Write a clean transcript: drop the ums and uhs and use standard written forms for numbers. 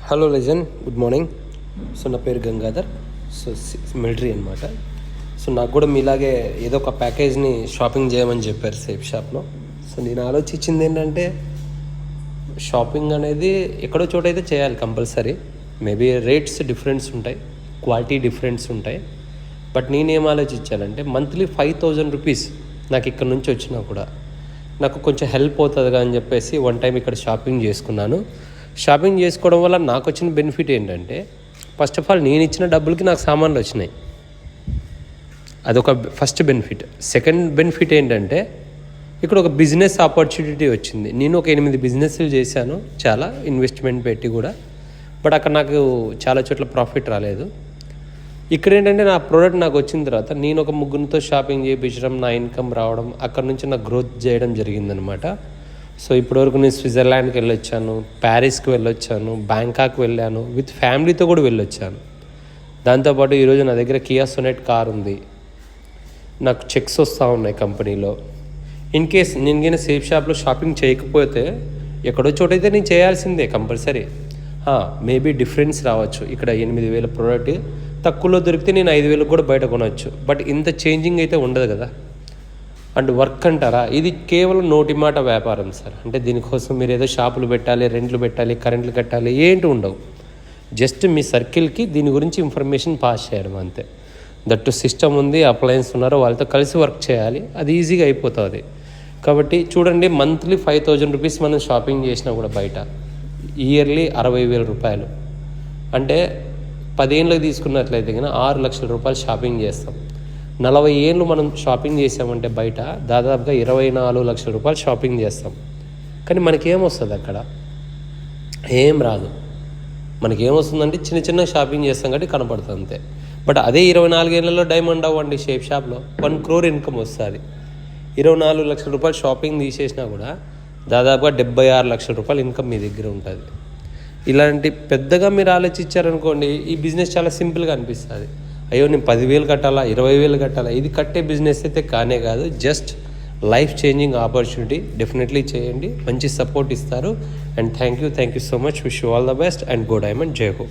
Hello legion, good morning. So నా పేరు Gangadhar. So military అనమాట. సో నాకు కూడా మీలాగే ఏదో ఒక ప్యాకేజ్ని షాపింగ్ చేయమని చెప్పారు సేఫ్ షాప్లో. సో నేను ఆలోచించింది ఏంటంటే షాపింగ్ అనేది ఎక్కడో చోట అయితే చేయాలి కంపల్సరీ. మేబీ రేట్స్ డిఫరెన్స్ ఉంటాయి, క్వాలిటీ డిఫరెన్స్ ఉంటాయి. బట్ నేనేం ఆలోచించానంటే మంత్లీ 5,000 రూపీస్ నాకు ఇక్కడ నుంచి వచ్చినా కూడా నాకు కొంచెం హెల్ప్ అవుతుందిగా అని చెప్పేసి వన్ టైం ఇక్కడ షాపింగ్ చేసుకున్నాను. షాపింగ్ చేసుకోవడం వల్ల నాకు వచ్చిన బెనిఫిట్ ఏంటంటే ఫస్ట్ ఆఫ్ ఆల్ నేను ఇచ్చిన డబ్బులకి నాకు సామాన్లు వచ్చినాయి, అదొక ఫస్ట్ బెనిఫిట్. సెకండ్ బెనిఫిట్ ఏంటంటే ఇక్కడ ఒక బిజినెస్ ఆపర్చునిటీ వచ్చింది. నేను ఒక 8 బిజినెస్లు చేశాను, చాలా ఇన్వెస్ట్మెంట్ పెట్టి కూడా. బట్ అక్కడ నాకు చాలా చోట్ల ప్రాఫిట్ రాలేదు. ఇక్కడ ఏంటంటే నా ప్రోడక్ట్ నాకు వచ్చిన తర్వాత నేను ఒక ముగ్గురితో షాపింగ్ చేయించడం, నా ఇన్కమ్ రావడం, అక్కడ నుంచి నాకు గ్రోత్ చేయడం జరిగిందనమాట. సో ఇప్పటివరకు నేను స్విట్జర్లాండ్కి వెళ్ళొచ్చాను, ప్యారిస్కి వెళ్ళొచ్చాను, బ్యాంకాక్ వెళ్ళాను, విత్ ఫ్యామిలీతో కూడా వెళ్ళొచ్చాను. దాంతోపాటు ఈరోజు నా దగ్గర కియా సొనెట్ కార్ ఉంది, నాకు చెక్స్ వస్తూ ఉన్నాయి కంపెనీలో. ఇన్ కేస్ నేను సేఫ్ షాప్లో షాపింగ్ చేయకపోతే ఎక్కడో చోటైతే నేను చేయాల్సిందే కంపల్సరీ. మేబీ డిఫరెన్స్ రావచ్చు. ఇక్కడ 8,000 ప్రోడక్ట్ తక్కువలో దొరికితే నేను 5,000 కూడా బయట కొనవచ్చు. బట్ ఇంత చేంజింగ్ అయితే ఉండదు కదా. అండ్ వర్క్ అంటారా, ఇది కేవలం నోటి మాట వ్యాపారం సార్. అంటే దీనికోసం మీరు ఏదో షాపులు పెట్టాలి, రెంట్లు పెట్టాలి, కరెంట్లు కట్టాలి, ఏంటి ఉండవు. జస్ట్ మీ సర్కిల్కి దీని గురించి ఇన్ఫర్మేషన్ పాస్ చేయడం అంతే. దట్టు సిస్టమ్ ఉంది, అప్లయన్స్ ఉన్నారు, వాళ్ళతో కలిసి వర్క్ చేయాలి, అది ఈజీగా అయిపోతుంది. కాబట్టి చూడండి, మంత్లీ 5,000 రూపీస్ మనం షాపింగ్ చేసినా కూడా బయట ఇయర్లీ 60,000 రూపాయలు. అంటే 10 ఏళ్ళకి తీసుకున్నట్లయితే కన్నా 6 లక్షల రూపాయలు షాపింగ్ చేస్తాం. 40 ఏళ్ళు మనం షాపింగ్ చేసామంటే బయట దాదాపుగా 24 లక్షల రూపాయలు షాపింగ్ చేస్తాం. కానీ మనకేమొస్తుంది అక్కడ? ఏం రాదు. మనకేమొస్తుందంటే చిన్న చిన్న షాపింగ్ చేస్తాం కాబట్టి కనపడుతుంది అంతే. బట్ అదే 24 ఏళ్లలో డైమండ్ అవ్వండి షేప్ షాప్లో 1 crore ఇన్కమ్ వస్తుంది. 24 లక్షల రూపాయలు షాపింగ్ తీసేసినా కూడా దాదాపుగా 76 లక్షల రూపాయలు ఇన్కమ్ మీ దగ్గర ఉంటుంది. ఇలాంటి పెద్దగా మీరు ఆలోచించారనుకోండి, ఈ బిజినెస్ చాలా సింపుల్గా అనిపిస్తుంది. అయ్యో నేను 10,000 కట్టాలా, 20,000 కట్టాలా, ఇది కట్టే బిజినెస్ అయితే కానే కాదు. Just life changing opportunity. Definitely చేయండి, మంచి సపోర్ట్ ఇస్తారు. And thank you so much. Wish you all the best and go diamond. జై హో.